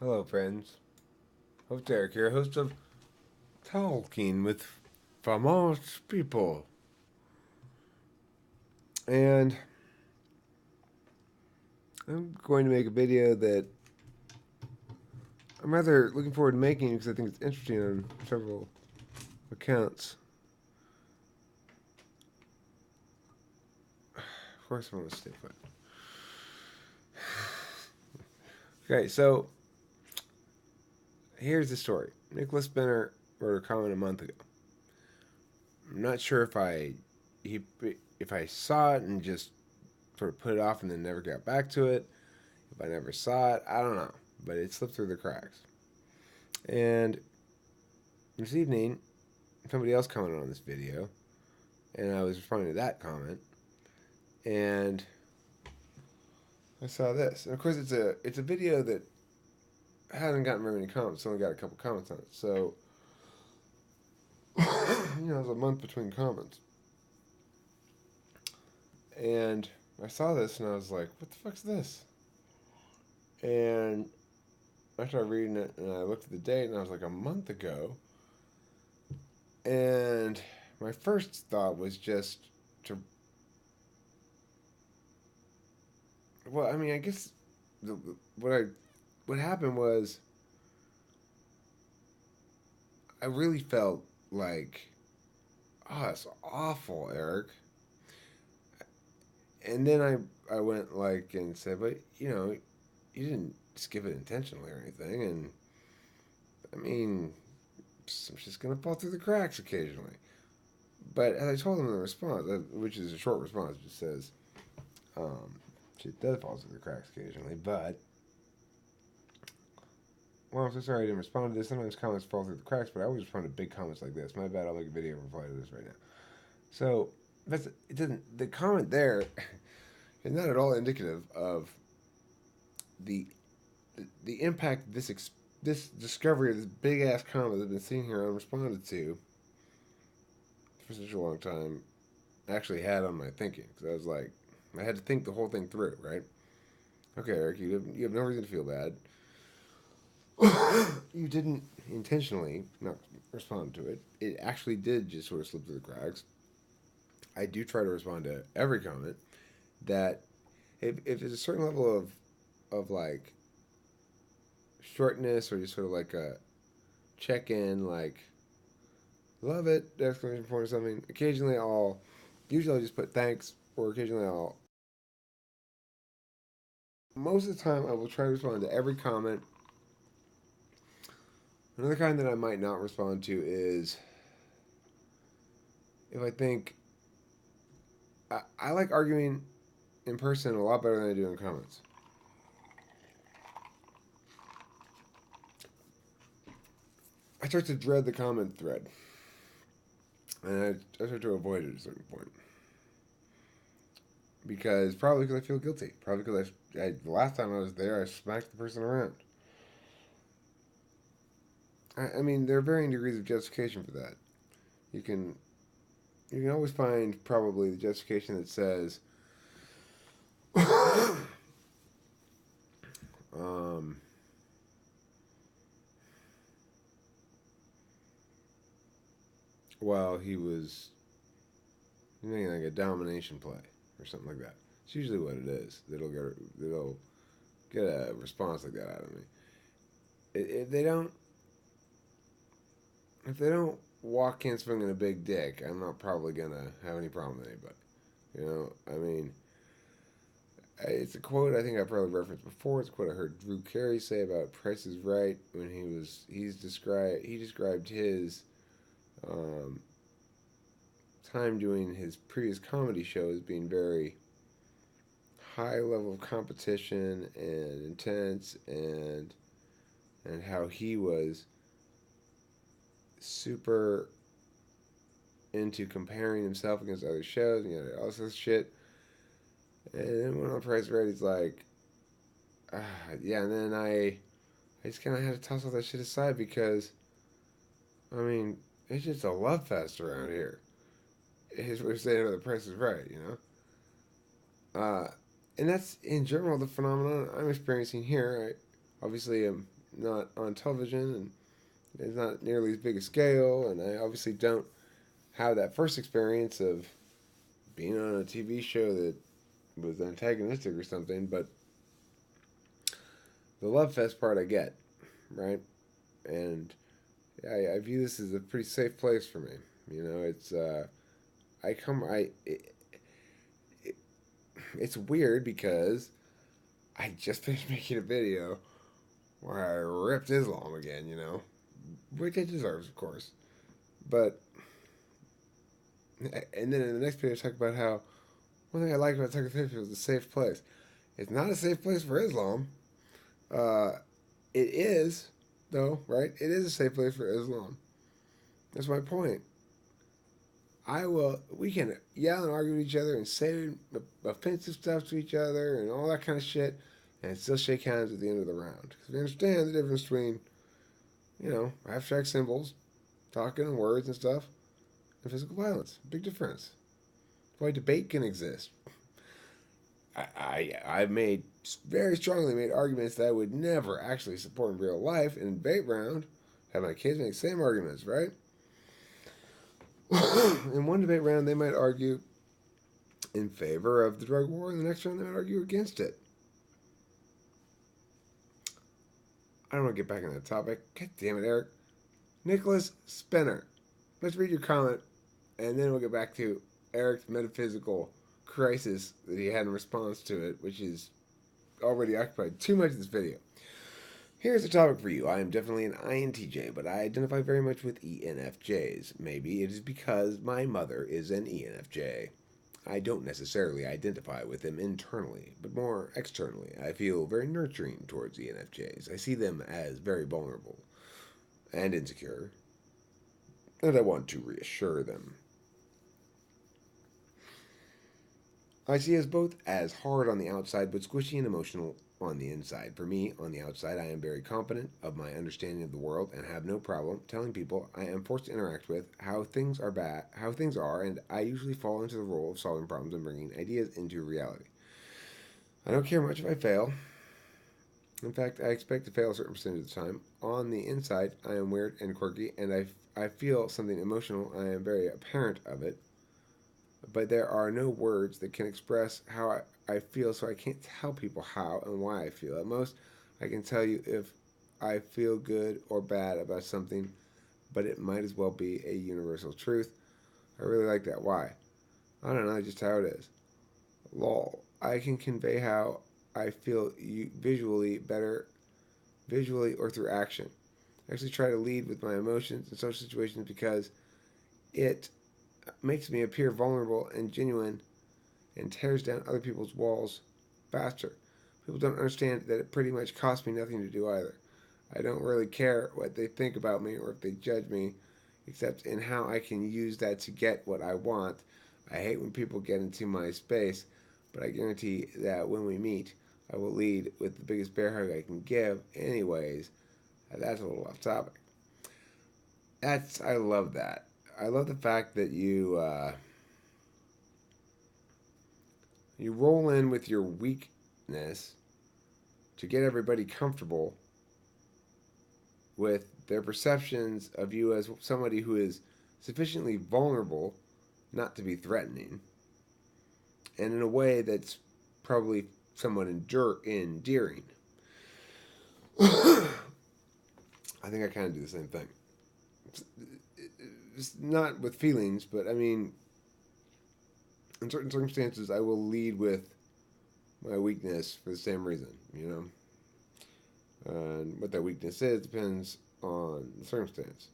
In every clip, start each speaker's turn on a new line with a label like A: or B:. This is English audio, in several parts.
A: Hello, friends. Host Eric here, host of Talking with Famous People. And I'm going to make a video that I'm rather looking forward to making because I think it's interesting on several accounts. Of course, I want to stay put. Okay, so here's the story. Nicholas Benner wrote a comment a month ago. I'm not sure he if I saw it and just sort of put it off and then never got back to it. If I never saw it, I don't know, but it slipped through the cracks. And this evening, somebody else commented on this video, and I was responding to that comment, and I saw this. And of course, it's a video that hasn't gotten very many comments. It's only got a couple comments on it. So, there's a month between comments. And I saw this, and I was like, "What the fuck's this?" And I started reading it, and I looked at the date, and I was like, "A month ago." And my first thought was just to, well, I mean, I guess the, what happened was I really felt like, oh, it's awful, Eric. And then I went like and said, but you didn't skip it intentionally or anything, and I mean, some shit's gonna fall through the cracks occasionally. But as I told him in the response, which is a short response, it just says, um, shit does fall through the cracks occasionally, but well, I'm so sorry I didn't respond to this. Sometimes comments fall through the cracks, but I always respond to big comments like this. My bad. I'll make a video and reply to this right now. So it doesn't. The comment there is not at all indicative of the the impact this discovery of this big ass comment that's been sitting here unresponded to for such a long time actually had on my thinking. Because I was like, I had to think the whole thing through, right? Okay, Eric, you have no reason to feel bad. You didn't intentionally not respond to it. It actually did just sort of slip through the cracks. I do try to respond to every comment. That if there's a certain level of like shortness or just sort of like a check in, like love it exclamation point or something. Occasionally usually I'll just put thanks, or occasionally I'll. Most of the time, I will try to respond to every comment. Another kind that I might not respond to is if I think I like arguing in person a lot better than I do in comments. I start to dread the comment thread, and I start to avoid it at a certain point because probably because I feel guilty. Probably because the last time I was there, I smacked the person around. I mean, there are varying degrees of justification for that. You can you can always find probably the justification that says, um, well, he was making like a domination play or something like that. It's usually what it is. They'll get a response like that out of me. If they don't if they don't walk in swinging a big dick, I'm not probably gonna have any problem with anybody. I mean, it's a quote I think I've probably referenced before. It's a quote I heard Drew Carey say about Price is Right when he described his um, time doing his previous comedy show as being very high level of competition and intense, and how he was super into comparing himself against other shows and all this shit. And then when on Price is Right, he's like, yeah. And then I just kind of had to toss all that shit aside because, I mean, it's just a love fest around here. Is what we're saying about The Price is Right. And that's in general the phenomenon I'm experiencing here. I obviously am not on television, and it's not nearly as big a scale, and I obviously don't have that first experience of being on a TV show that was antagonistic or something, but the love fest part I get, right? And I view this as a pretty safe place for me. You know, I come, I, it, it's weird because I just finished making a video where I ripped Islam again, you know, which it deserves, of course. But, and then in the next video, I talk about how one thing I like about Tucker Fifty was a safe place. It's not a safe place for Islam. Uh, it is, though, right? It is a safe place for Islam. That's my point. We can yell and argue with each other and say offensive stuff to each other and all that kind of shit and still shake hands at the end of the round. Because we understand the difference between, you know, abstract symbols, talking and words and stuff, and physical violence. Big difference. That's why debate can exist. I've made very strongly made arguments that I would never actually support in real life in a debate round. Have my kids make the same arguments, right? In one debate round, they might argue in favor of the drug war, and the next round, they might argue against it. I don't want to get back on that topic. God damn it, Eric. Nicholas Spinner. Let's read your comment, and then we'll get back to Eric's metaphysical crisis that he had in response to it, which is already occupied too much of this video. Here's a topic for you. I am definitely an INTJ, but I identify very much with ENFJs. Maybe it is because my mother is an ENFJ. I don't necessarily identify with them internally, but more externally. I feel very nurturing towards ENFJs. I see them as very vulnerable and insecure, and I want to reassure them. I see us both as hard on the outside, but squishy and emotional on the inside. For me, on the outside, I am very confident of my understanding of the world and have no problem telling people I am forced to interact with how things are, and I usually fall into the role of solving problems and bringing ideas into reality. I don't care much if I fail. In fact, I expect to fail a certain percentage of the time. On the inside, I am weird and quirky, and I feel something emotional. I am very apparent of it, but there are no words that can express how I feel, so I can't tell people how and why I feel. At most, I can tell you if I feel good or bad about something, but it might as well be a universal truth. I really like that. Why? I don't know, just how it is. Lol. I can convey how I feel visually or through action. I actually try to lead with my emotions in social situations because it makes me appear vulnerable and genuine and tears down other people's walls faster. People don't understand that it pretty much costs me nothing to do either. I don't really care what they think about me or if they judge me, except in how I can use that to get what I want. I hate when people get into my space, but I guarantee that when we meet, I will lead with the biggest bear hug I can give. Anyways, that's a little off topic. I love that. I love the fact that you roll in with your weakness to get everybody comfortable with their perceptions of you as somebody who is sufficiently vulnerable not to be threatening, and in a way that's probably somewhat endearing. I think I kind of do the same thing. It's not with feelings, but I mean, in certain circumstances, I will lead with my weakness for the same reason, you know? And what that weakness is depends on the circumstance.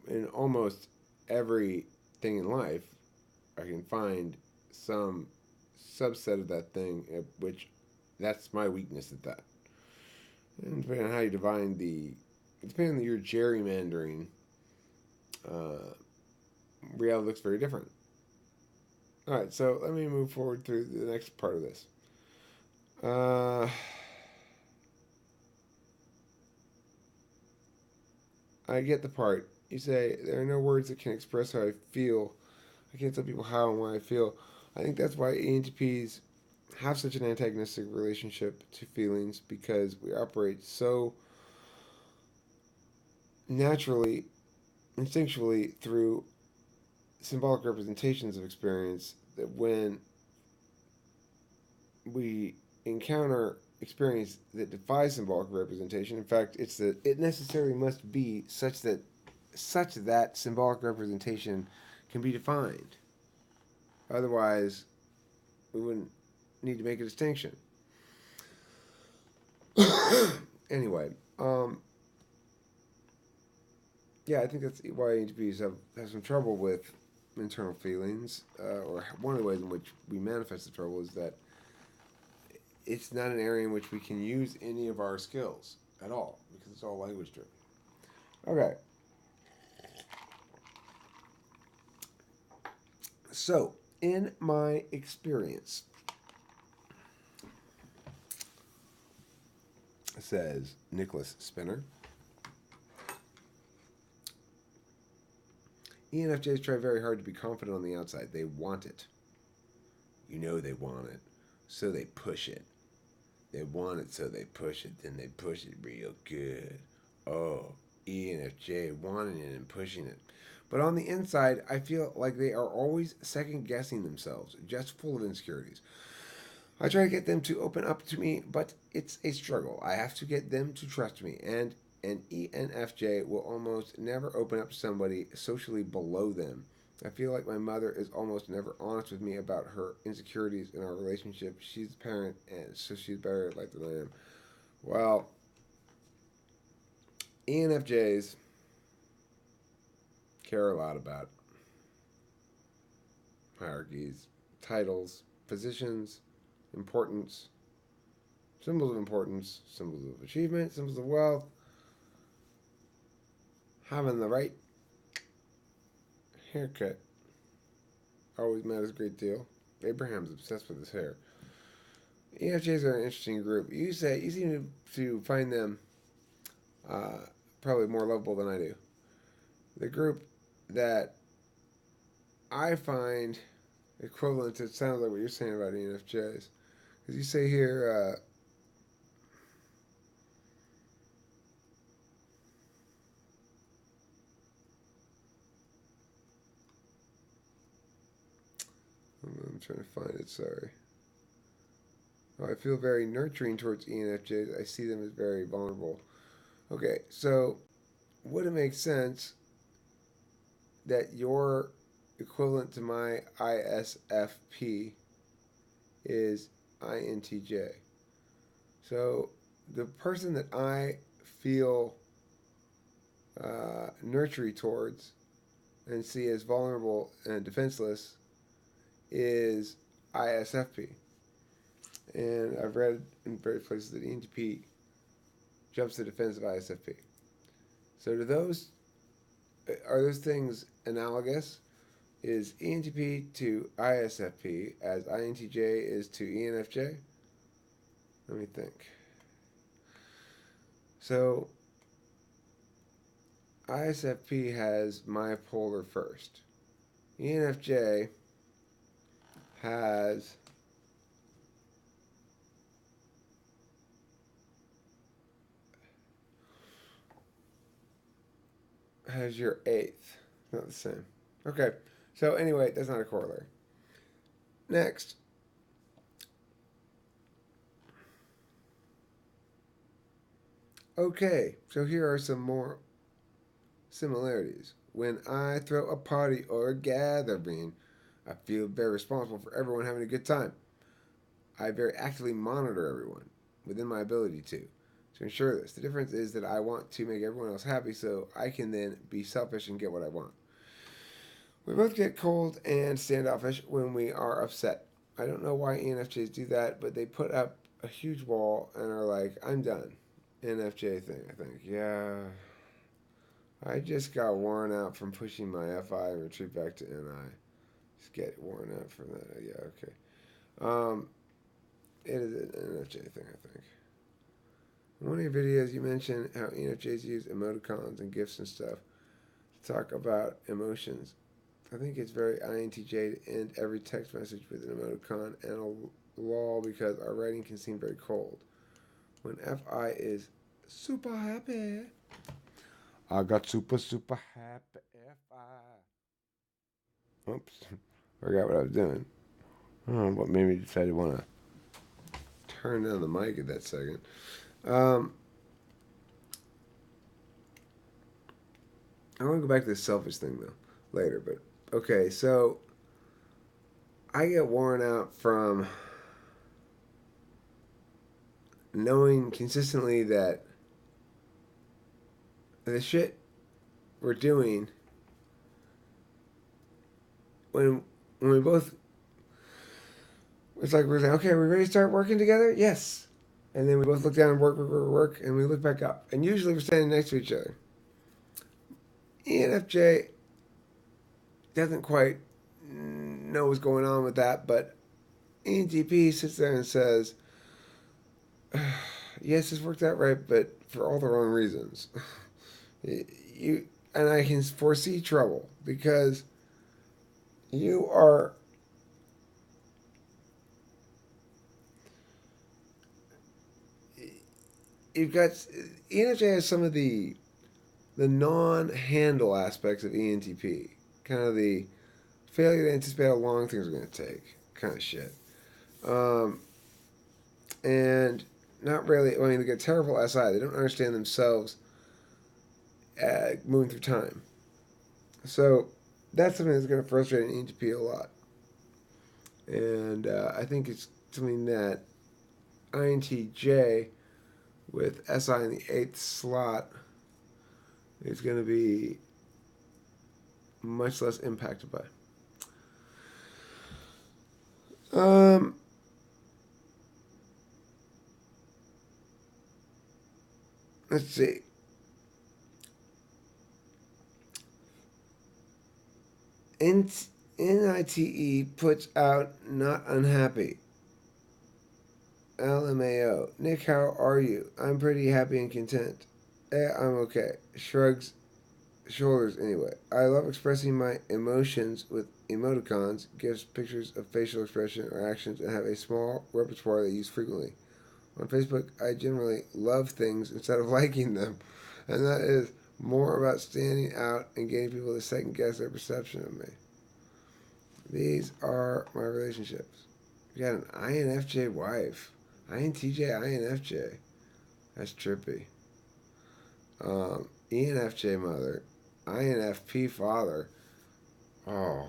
A: In almost everything in life, I can find some subset of that thing at which that's my weakness at that. And depending on how you depending on your gerrymandering, reality looks very different. All right, so let me move forward through the next part of this. I get the part. You say, there are no words that can express how I feel. I can't tell people how and why I feel. I think that's why ENTPs have such an antagonistic relationship to feelings, because we operate so naturally, instinctually, through symbolic representations of experience, that when we encounter experience that defies symbolic representation, in fact, it's that it necessarily must be such that symbolic representation can be defined. Otherwise, we wouldn't need to make a distinction. Anyway, yeah, I think that's why ENTPs have some trouble with internal feelings, or one of the ways in which we manifest the trouble is that it's not an area in which we can use any of our skills at all because it's all language driven. Okay, so in my experience, says Nicholas Spinner, ENFJs try very hard to be confident on the outside. They want it. You know they want it, so they push it. They want it, so they push it. Then they push it real good. Oh, ENFJ wanting it and pushing it. But on the inside, I feel like they are always second guessing themselves, just full of insecurities. I try to get them to open up to me, but it's a struggle. I have to get them to trust me, and an ENFJ will almost never open up to somebody socially below them. I feel like my mother is almost never honest with me about her insecurities in our relationship. She's the parent, and so she's better at life than I am. Well, ENFJs care a lot about hierarchies, titles, positions, importance, symbols of importance, symbols of achievement, symbols of wealth, having the right haircut always matters a great deal. Abraham's obsessed with his hair. ENFJs are an interesting group. You seem to find them uh, probably more lovable than I do. The group that I find equivalent to, it sounds like what you're saying about ENFJs. Because you say here, I'm trying to find it, sorry. Oh, I feel very nurturing towards ENFJs. I see them as very vulnerable. Okay, so would it make sense that your equivalent to my ISFP is INTJ? So the person that I feel nurturing towards and see as vulnerable and defenseless is ISFP. And I've read in various places that ENTP jumps to the defense of ISFP. So are those things analogous? Is ENTP to ISFP as INTJ is to ENFJ? Let me think. So ISFP has my polar first. ENFJ has your eighth. Not the same. Okay. So anyway, that's not a corollary. Next. Okay, so here are some more similarities. When I throw a party or a gathering, I feel very responsible for everyone having a good time. I very actively monitor everyone within my ability to ensure this. The difference is that I want to make everyone else happy so I can then be selfish and get what I want. We both get cold and standoffish when we are upset. I don't know why ENFJs do that, but they put up a huge wall and are like, I'm done. NFJ thing, I think. Yeah. I just got worn out from pushing my FI and retreat back to NI. Just get worn out from that. Yeah, okay. It is an NFJ thing, I think. In one of your videos, you mentioned how ENFJs use emoticons and GIFs and stuff to talk about emotions. I think it's very INTJ to end every text message with an emoticon and a lol because our writing can seem very cold. When FI is super happy. I got super, super happy if I. Oops. Forgot what I was doing. What made me decide to want to turn down the mic at that second. Um, I want to go back to the selfish thing, though, later. But, okay, so I get worn out from knowing consistently that the shit we're doing when we both, it's like we're saying, okay, are we ready to start working together? Yes. And then we both look down and work, and we look back up. And usually we're standing next to each other. ENFJ doesn't quite know what's going on with that, but ENTP sits there and says, yes, this worked out right, but for all the wrong reasons. you and I can foresee trouble because you are you've got ENFJ has some of the non-handle aspects of ENTP, kind of the failure to anticipate how long things are going to take, kind of shit, um, and not really. I mean, they get terrible SI. They don't understand themselves moving through time. So that's something that's going to frustrate an ENTP a lot, and I think it's something that INTJ with SI in the eighth slot is going to be much less impacted by. Um, let's see. NITE puts out not unhappy. LMAO. Nick, how are you? I'm pretty happy and content. I'm okay. Shrugs shoulders anyway. I love expressing my emotions with emoticons, gives pictures of facial expression or actions, and have a small repertoire that I use frequently. On Facebook, I generally love things instead of liking them, and that is more about standing out and getting people to second guess their perception of me. These are my relationships. You got an INFJ wife. INTJ, INFJ. That's trippy. ENFJ mother. INFP father. Oh,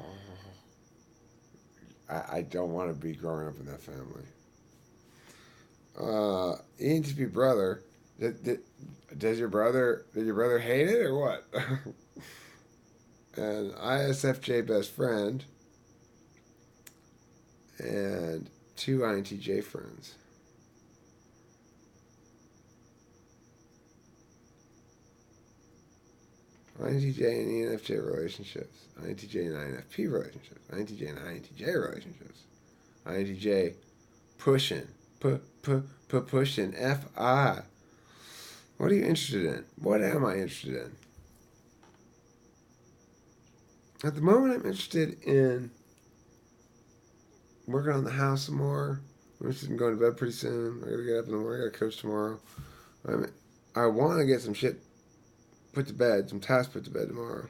A: I don't want to be growing up in that family. ENTP brother. Did your brother hate it or what? And ISFJ best friend. And two INTJ friends. INTJ and ENFJ relationships. INTJ and INFP relationships. INTJ and INTJ relationships. INTJ pushing. Pushing. FI. What are you interested in? What am I interested in? At the moment, I'm interested in working on the house some more. I'm interested in going to bed pretty soon. I gotta get up in the morning. I gotta coach tomorrow. I want to get some shit put to bed, some tasks put to bed tomorrow.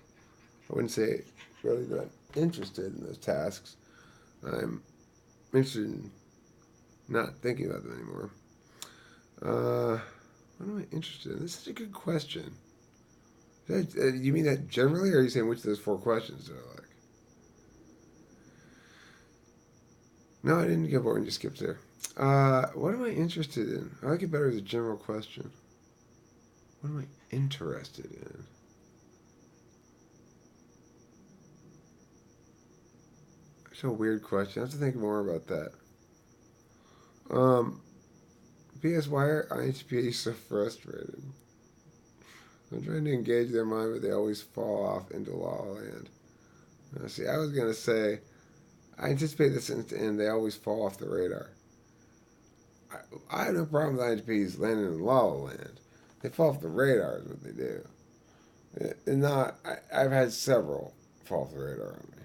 A: I wouldn't say really that I'm interested in those tasks. I'm interested in not thinking about them anymore. What am I interested in? This is such a good question. You mean that generally, or are you saying which of those four questions do I like? No, I didn't get bored and just skipped there. What am I interested in? I like it better as a general question. What am I interested in? It's a weird question. I have to think more about that. Um, P.S. Why are IHPs so frustrated? I'm trying to engage their mind, but they always fall off into la la land. Now, see, I was going to say, I anticipate this sentence to end, they always fall off the radar. I have no problem with IHPs landing in la la land. They fall off the radar is what they do. And not, I've had several fall off the radar on me.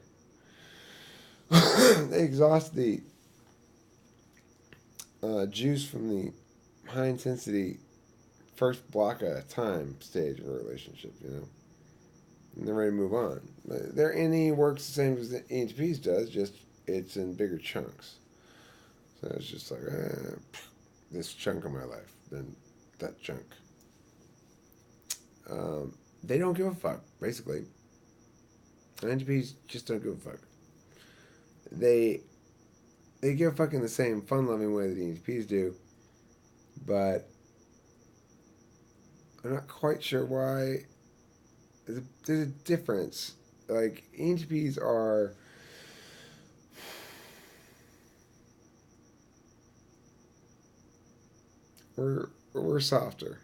A: They exhaust the juice from the high intensity first block at a time stage of a relationship, and they're ready to move on. Their NE works the same as the ENTP's does, just it's in bigger chunks. So it's just like, this chunk of my life, then that chunk. They don't give a fuck, basically. ENTPs just don't give a fuck. They give a fuck in the same fun-loving way that the ENTPs do, but I'm not quite sure why. There's a difference. Like, ENTPs are... We're softer.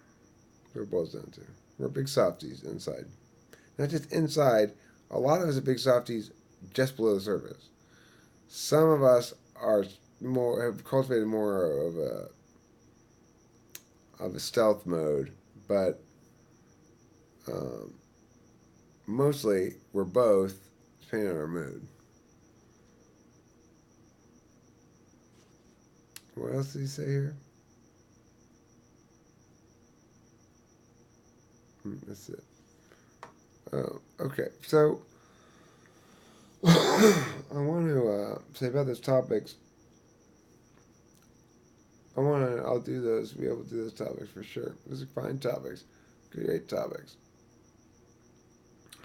A: We're both down to. We're big softies inside. Not just inside. A lot of us are big softies just below the surface. Some of us are have cultivated more of a stealth mode, but mostly we're both, depending on our mood. What else did he say here? That's it. Oh, okay. So I want to say about those topics. I'll do those. Be able to do those topics for sure. Those are fine topics. Great topics.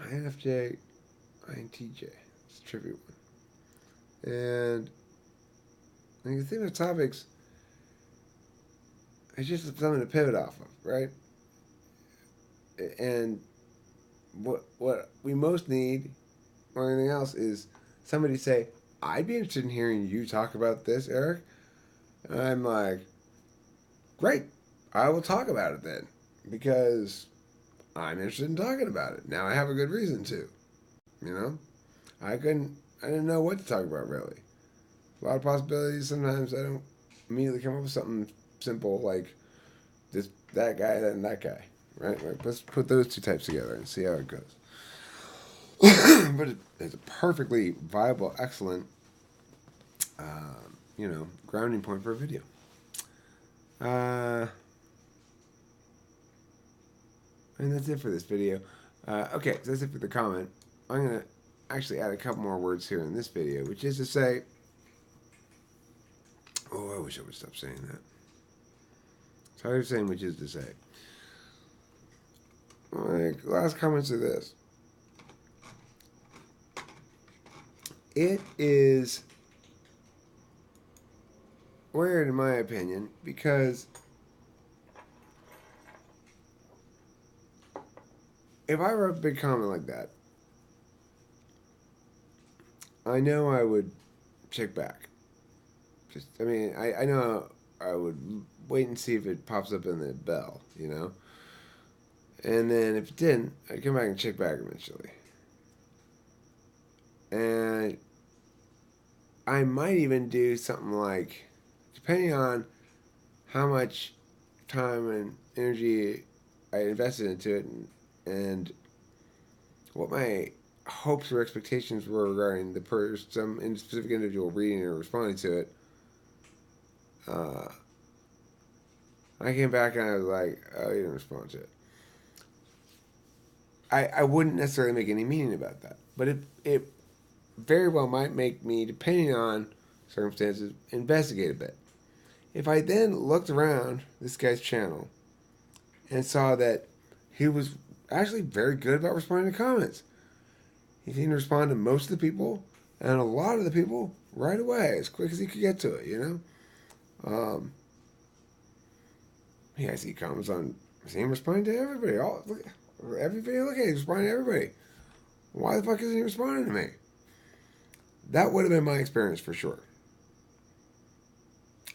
A: INFJ, INTJ. It's a tricky one. And when you think of topics, it's just something to pivot off of, right? And what we most need or anything else is somebody say, I'd be interested in hearing you talk about this, Eric. And I'm like, great, I will talk about it then, because I'm interested in talking about it. Now I have a good reason to, I didn't know what to talk about really. A lot of possibilities. Sometimes I don't immediately come up with something simple like that guy and that guy, right? Let's put those two types together and see how it goes. But it's a perfectly viable, excellent, grounding point for a video. And that's it for this video. Okay, so that's it for the comment. I'm going to actually add a couple more words here in this video, which is to say, I wish I would stop saying that. Tired of saying which is to say. Last comments are this. It is weird in my opinion, because if I wrote a big comment like that, I know I would check back. I know I would wait and see if it pops up in the bell, And then if it didn't, I'd come back and check back eventually. And I might even do something like, depending on how much time and energy I invested into it and what my hopes or expectations were regarding some specific individual reading or responding to it, I came back and I was like, oh, you didn't respond to it. I wouldn't necessarily make any meaning about that. But it very well might make me, depending on circumstances, investigate a bit. If I then looked around this guy's channel and saw that he was actually very good about responding to comments. He seemed to respond to most of the people and a lot of the people right away, as quick as he could get to it, I see comments on, I see him responding to everybody. Every video I look at, he's responding to everybody. Why the fuck isn't he responding to me? That would have been my experience for sure.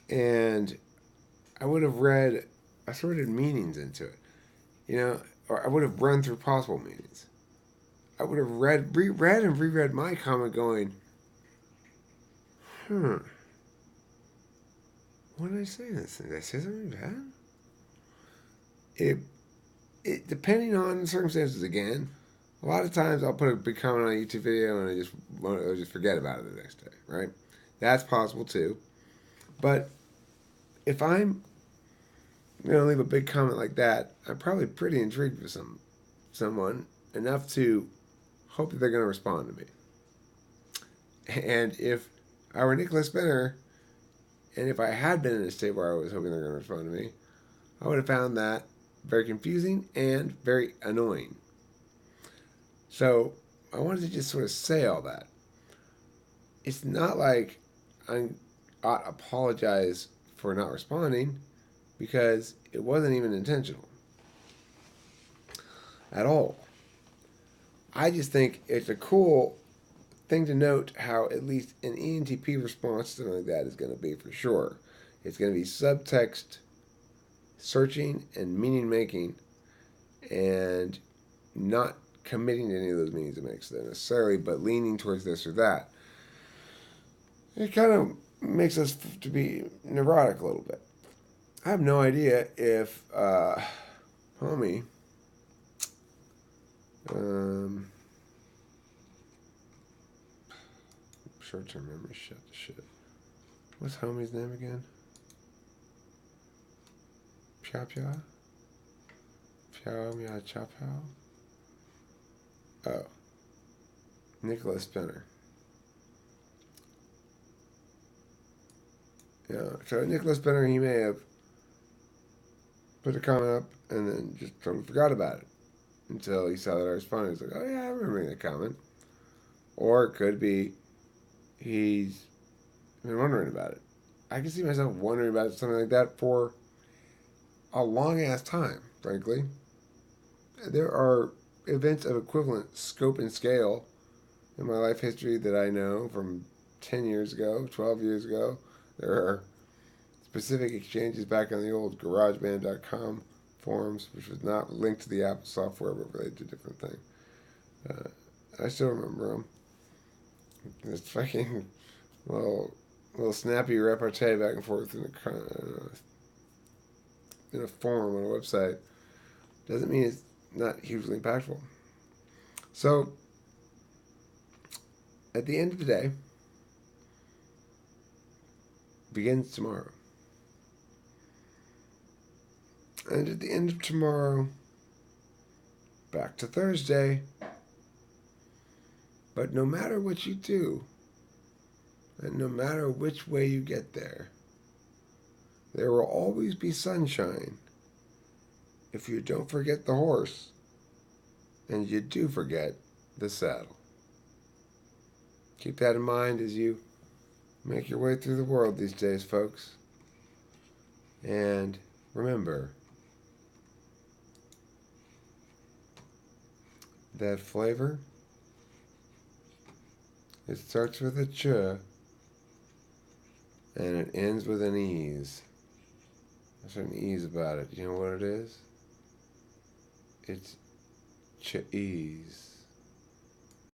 A: And I would have read assorted meanings into it, or I would have run through possible meanings. I would have reread and reread my comment going, what did I say in this thing? Did I say something bad? It depending on the circumstances again, a lot of times I'll put a big comment on a YouTube video and I'll just forget about it the next day, right? That's possible too. But if I'm leave a big comment like that, I'm probably pretty intrigued with someone enough to hope that they're going to respond to me. And if I were Nicholas Benner, and if I had been in a state where I was hoping they're going to respond to me, I would have found that very confusing and very annoying. So I wanted to just sort of say all that. It's not like I ought to apologize for not responding because it wasn't even intentional at all. I just think it's a cool thing to note how at least an ENTP response to something like that is going to be for sure. It's going to be subtext searching and meaning making and not committing to any of those meanings it makes necessarily, but leaning towards this or that. It kind of makes us to be neurotic a little bit. I have no idea if homie short-term memory shit. What's homie's name again? Pia Pia? Pia Mia Cha Pao? Oh. Nicholas Benner. Yeah, so Nicholas Benner, he may have put a comment up and then just totally forgot about it until he saw that I responded. He's like, oh yeah, I remember that comment. Or it could be he's been wondering about it. I can see myself wondering about something like that for a long ass time, frankly. There are events of equivalent scope and scale in my life history that I know from 10 years ago, 12 years ago. There are specific exchanges back on the old GarageBand.com forums, which was not linked to the Apple software but related to a different thing. I still remember them. This fucking little snappy repartee back and forth in a forum on a website doesn't mean it's not hugely impactful. So, at the end of the day, begins tomorrow. And at the end of tomorrow, back to Thursday. But no matter what you do, and no matter which way you get there will always be sunshine if you don't forget the horse and you do forget the saddle. Keep that in mind as you make your way through the world these days, folks. And remember that flavor, it starts with a ch and it ends with an ease. There's an ease about it. You know what it is? It's cheese.